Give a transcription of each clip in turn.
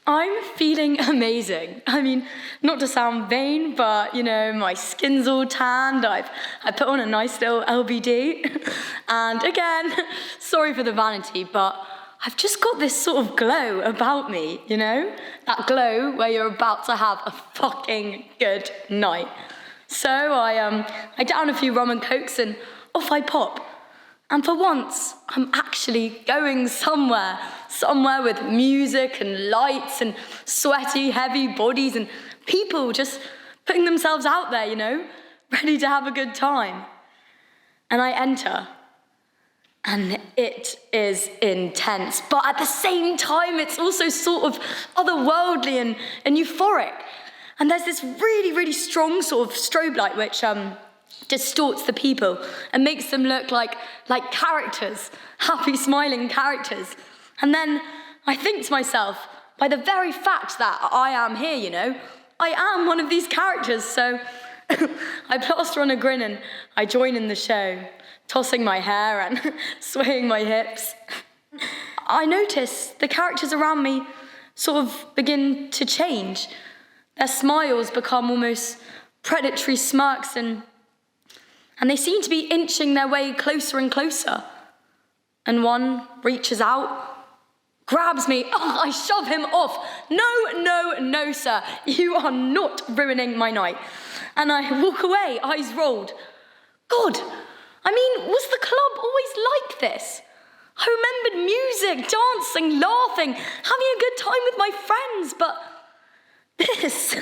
I'm feeling amazing. I mean, not to sound vain, but you know, my skin's all tanned. I put on a nice little LBD. And again, sorry for the vanity, but I've just got this sort of glow about me, you know? That glow where you're about to have a fucking good night. So I down a few rum and cokes and off I pop. And for once, I'm actually going somewhere with music and lights and sweaty, heavy bodies and people just putting themselves out there, you know, ready to have a good time. And I enter, and it is intense, but at the same time, it's also sort of otherworldly and euphoric. And there's this really, really strong sort of strobe light which distorts the people and makes them look like characters, happy, smiling characters. And then I think to myself, by the very fact that I am here, you know, I am one of these characters. So I plaster on a grin and I join in the show, tossing my hair and swaying my hips. I notice the characters around me sort of begin to change. Their smiles become almost predatory smirks and they seem to be inching their way closer and closer. And one reaches out, grabs me, I shove him off. No, sir, you are not ruining my night. And I walk away, eyes rolled. God, I mean, was the club always like this? I remembered music, dancing, laughing, having a good time with my friends, but this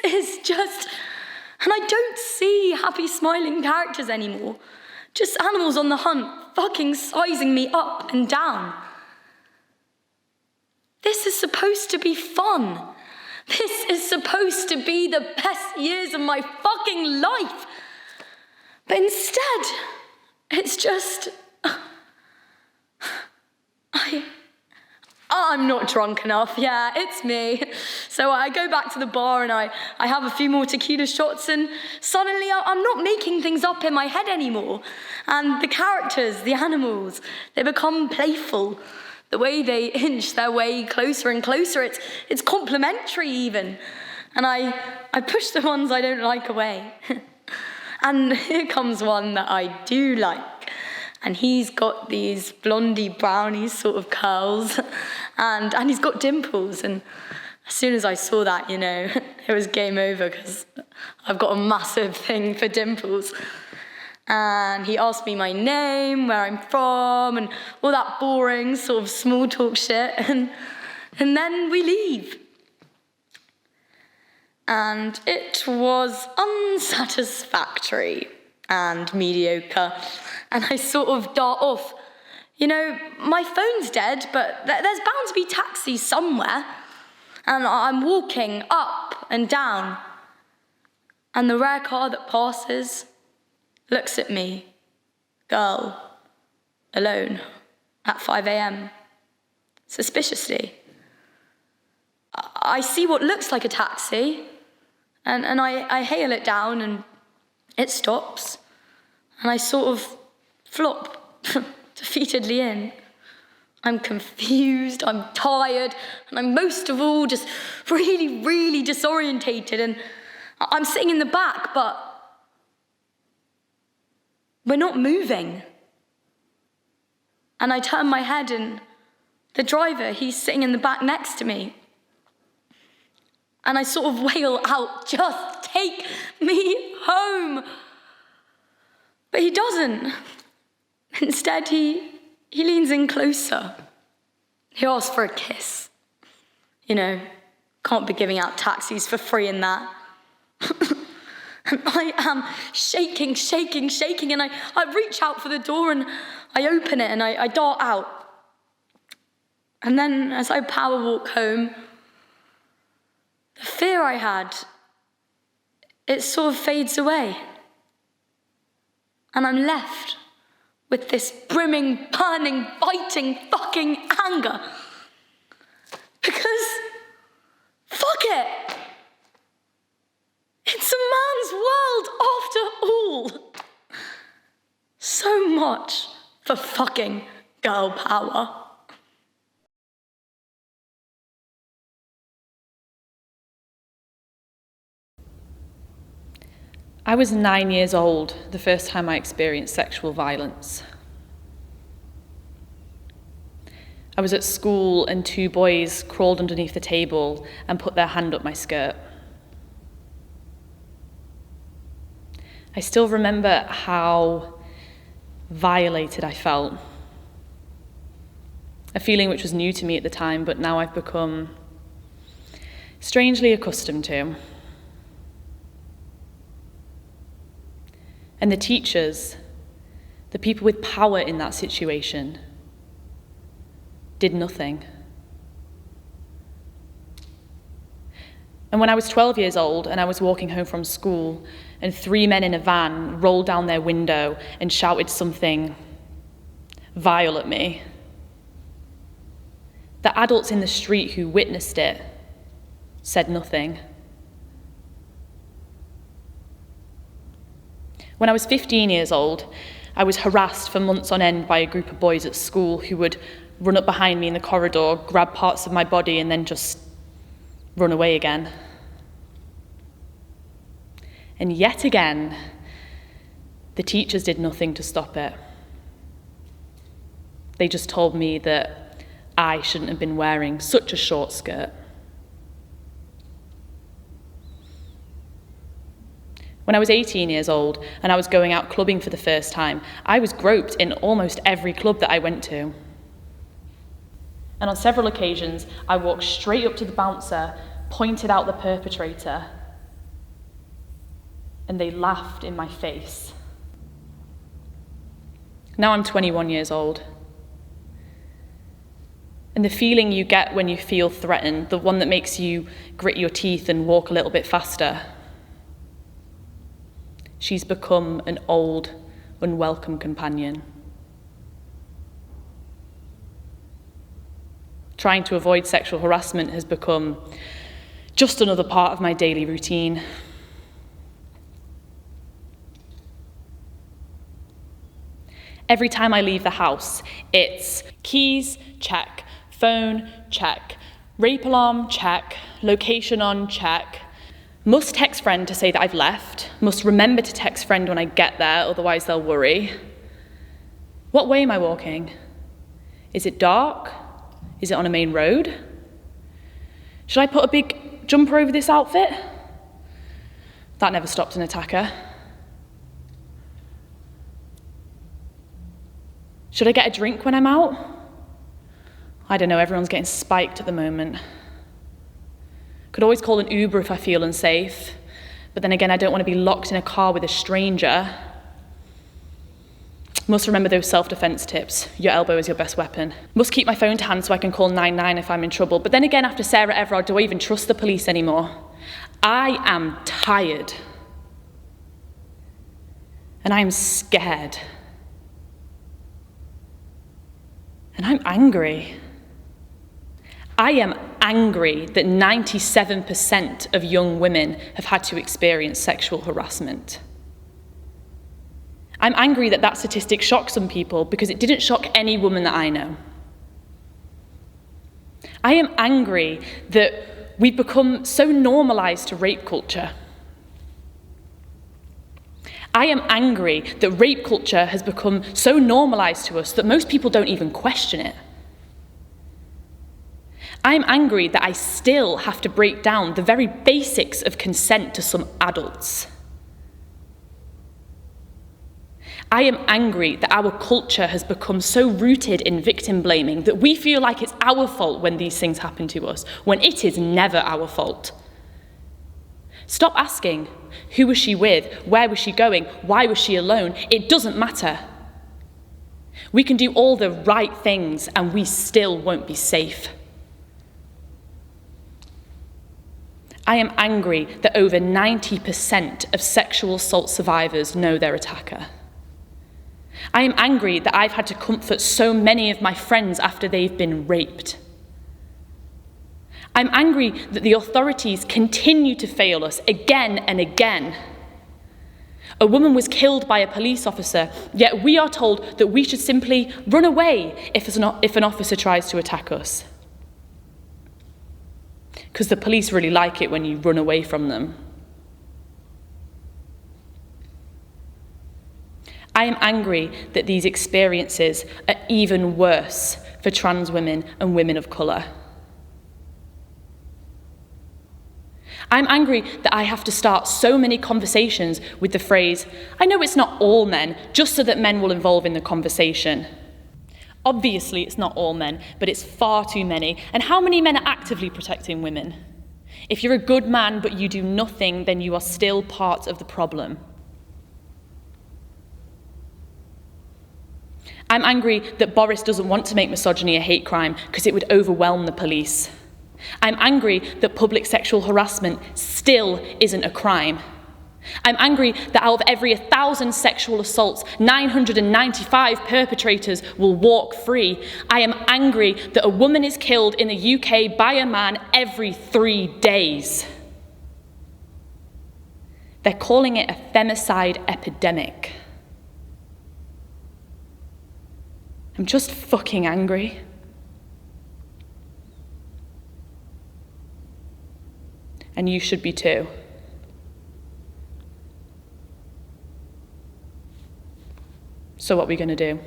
is just... And I don't see happy, smiling characters anymore. Just animals on the hunt, fucking sizing me up and down. This is supposed to be fun. This is supposed to be the best years of my fucking life. But instead, it's just... I'm not drunk enough, yeah, it's me. So I go back to the bar and I have a few more tequila shots and suddenly I'm not making things up in my head anymore. And the characters, the animals, they become playful. The way they inch their way closer and closer, it's complimentary even. And I push the ones I don't like away. And here comes one that I do like. And he's got these blondie brownie sort of curls and he's got dimples. And as soon as I saw that, you know, it was game over because I've got a massive thing for dimples. And he asked me my name, where I'm from, and all that boring sort of small talk shit. And then we leave. And it was unsatisfactory and mediocre. And I sort of dart off. You know, my phone's dead, but there's bound to be taxis somewhere. And I'm walking up and down. And the rare car that passes looks at me, girl, alone, at 5 a.m, suspiciously. I see what looks like a taxi, and I hail it down, and it stops. And I sort of flop defeatedly in. I'm confused, I'm tired, and I'm most of all just really, really disorientated. And I'm sitting in the back, but we're not moving. And I turn my head, and the driver, he's sitting in the back next to me. And I sort of wail out, just take me home. But he doesn't. Instead, he leans in closer. He asks for a kiss. You know, can't be giving out taxis for free in that. And I am shaking, and I reach out for the door and I open it and I dart out. And then as I power walk home, the fear I had, it sort of fades away. And I'm left with this brimming, burning, biting, fucking anger. Because, fuck it. It's a man's world after all. So much for fucking girl power. I was 9 years old the first time I experienced sexual violence. I was at school and 2 boys crawled underneath the table and put their hand up my skirt. I still remember how violated I felt. A feeling which was new to me at the time, but now I've become strangely accustomed to. And the teachers, the people with power in that situation, did nothing. And when I was 12 years old and I was walking home from school and 3 men in a van rolled down their window and shouted something vile at me, the adults in the street who witnessed it said nothing. When I was 15 years old, I was harassed for months on end by a group of boys at school who would run up behind me in the corridor, grab parts of my body, and then just run away again. And yet again, the teachers did nothing to stop it. They just told me that I shouldn't have been wearing such a short skirt. When I was 18 years old and I was going out clubbing for the first time, I was groped in almost every club that I went to. And on several occasions, I walked straight up to the bouncer, pointed out the perpetrator, and they laughed in my face. Now I'm 21 years old. And the feeling you get when you feel threatened, the one that makes you grit your teeth and walk a little bit faster, she's become an old, unwelcome companion. Trying to avoid sexual harassment has become just another part of my daily routine. Every time I leave the house, it's keys, check, phone, check, rape alarm, check, location on, check, must text friend to say that I've left, must remember to text friend when I get there, otherwise they'll worry. What way am I walking? Is it dark? Is it on a main road? Should I put a big jumper over this outfit? That never stopped an attacker. Should I get a drink when I'm out? I don't know, everyone's getting spiked at the moment. Could always call an Uber if I feel unsafe, but then again, I don't want to be locked in a car with a stranger. Must remember those self-defense tips. Your elbow is your best weapon. Must keep my phone to hand so I can call 999 if I'm in trouble. But then again, after Sarah Everard, do I even trust the police anymore? I am tired. And I'm scared. And I'm angry. I am angry that 97% of young women have had to experience sexual harassment. I'm angry that that statistic shocked some people because it didn't shock any woman that I know. I am angry that we've become so normalised to rape culture. I am angry that rape culture has become so normalised to us that most people don't even question it. I'm angry that I still have to break down the very basics of consent to some adults. I am angry that our culture has become so rooted in victim blaming that we feel like it's our fault when these things happen to us, when it is never our fault. Stop asking, who was she with? Where was she going? Why was she alone? It doesn't matter. We can do all the right things and we still won't be safe. I am angry that over 90% of sexual assault survivors know their attacker. I am angry that I've had to comfort so many of my friends after they've been raped. I'm angry that the authorities continue to fail us again and again. A woman was killed by a police officer, yet we are told that we should simply run away if an officer tries to attack us. Because the police really like it when you run away from them. I am angry that these experiences are even worse for trans women and women of colour. I'm angry that I have to start so many conversations with the phrase, "I know it's not all men," just so that men will involve in the conversation. Obviously, it's not all men, but it's far too many. And how many men are actively protecting women? If you're a good man but you do nothing, then you are still part of the problem. I'm angry that Boris doesn't want to make misogyny a hate crime because it would overwhelm the police. I'm angry that public sexual harassment still isn't a crime. I'm angry that out of every 1,000 sexual assaults, 995 perpetrators will walk free. I am angry that a woman is killed in the UK by a man every 3 days. They're calling it a femicide epidemic. I'm just fucking angry. And you should be too. So what are we going to do?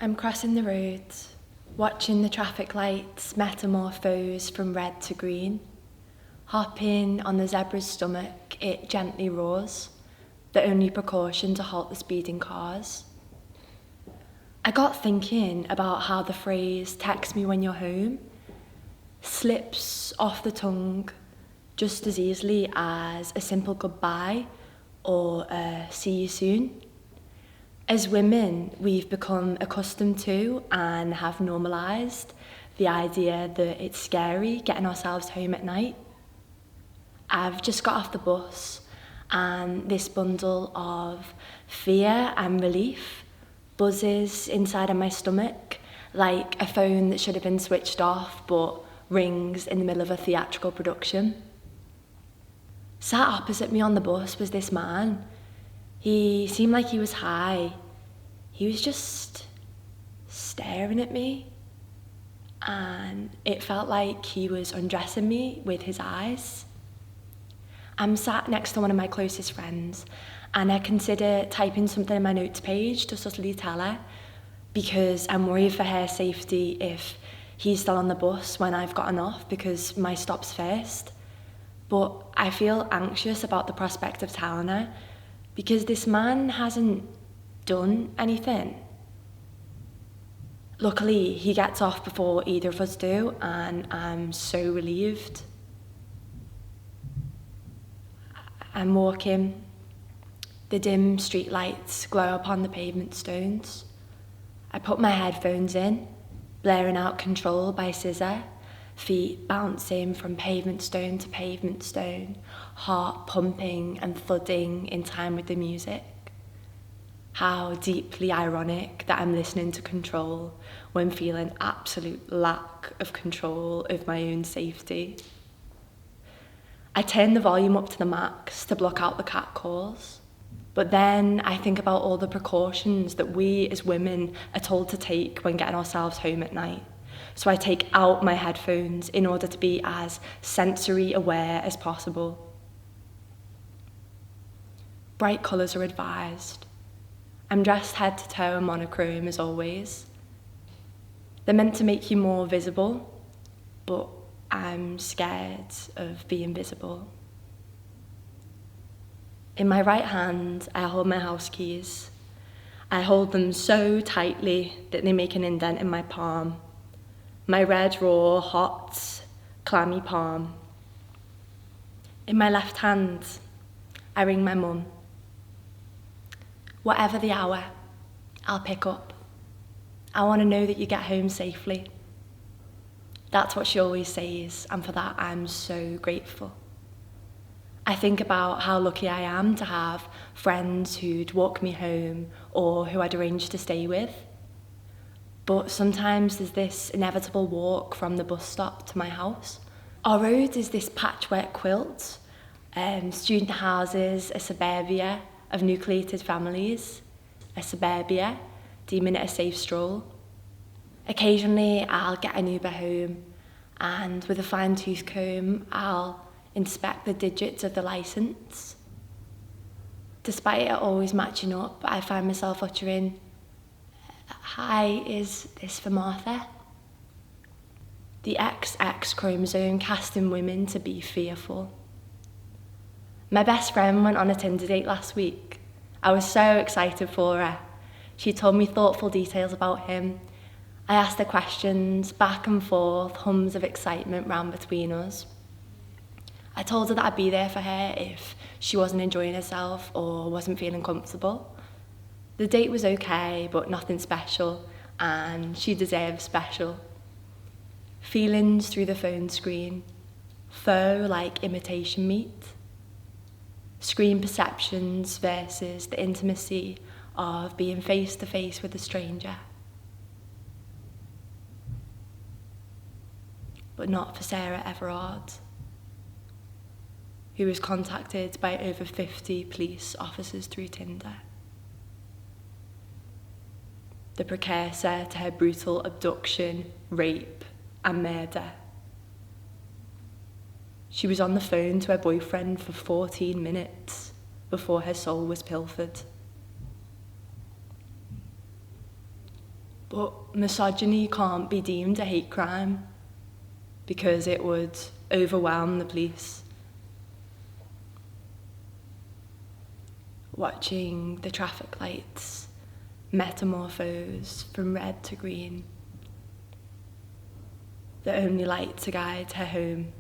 I'm crossing the road, watching the traffic lights metamorphose from red to green. Hopping on the zebra's stomach, it gently roars, the only precaution to halt the speeding cars. I got thinking about how the phrase "text me when you're home" slips off the tongue just as easily as a simple goodbye or a "see you soon." As women, we've become accustomed to and have normalised the idea that it's scary getting ourselves home at night. I've just got off the bus and this bundle of fear and relief buzzes inside of my stomach like a phone that should have been switched off but rings in the middle of a theatrical production. Sat opposite me on the bus was this man. He seemed like he was high. He was just staring at me, and it felt like he was undressing me with his eyes. I'm sat next to one of my closest friends, and I consider typing something in my notes page to subtly tell her, because I'm worried for her safety if he's still on the bus when I've gotten off, because my stop's first. But I feel anxious about the prospect of telling her, because this man hasn't done anything. Luckily, he gets off before either of us do, and I'm so relieved. I'm walking. The dim street lights glow upon the pavement stones. I put my headphones in, blaring out Control by SZA, feet bouncing from pavement stone to pavement stone, heart pumping and thudding in time with the music. How deeply ironic that I'm listening to Control when feeling absolute lack of control of my own safety. I turn the volume up to the max to block out the cat calls. But then I think about all the precautions that we as women are told to take when getting ourselves home at night. So I take out my headphones in order to be as sensory aware as possible. Bright colours are advised. I'm dressed head to toe in monochrome as always. They're meant to make you more visible, but I'm scared of being visible. In my right hand, I hold my house keys. I hold them so tightly that they make an indent in my palm. My red, raw, hot, clammy palm. In my left hand, I ring my mum. Whatever the hour, I'll pick up. I want to know that you get home safely. That's what she always says, and for that I'm so grateful. I think about how lucky I am to have friends who'd walk me home or who I'd arranged to stay with. But sometimes there's this inevitable walk from the bus stop to my house. Our road is this patchwork quilt, student houses, a suburbia of nucleated families, a suburbia, deeming it a safe stroll. Occasionally I'll get an Uber home, and with a fine-tooth comb, I'll inspect the digits of the licence. Despite it always matching up, I find myself uttering, "Hi, is this for Martha?" The XX chromosome casting women to be fearful. My best friend went on a Tinder date last week. I was so excited for her. She told me thoughtful details about him. I asked her questions, back and forth, hums of excitement ran between us. I told her that I'd be there for her if she wasn't enjoying herself or wasn't feeling comfortable. The date was okay, but nothing special, and she deserved special. Feelings through the phone screen, faux like imitation meat. Screen perceptions versus the intimacy of being face to face with a stranger. But not for Sarah Everard, who was contacted by over 50 police officers through Tinder. The precursor to her brutal abduction, rape, and murder. She was on the phone to her boyfriend for 14 minutes before her soul was pilfered. But misogyny can't be deemed a hate crime because it would overwhelm the police. Watching the traffic lights metamorphose from red to green, the only light to guide her home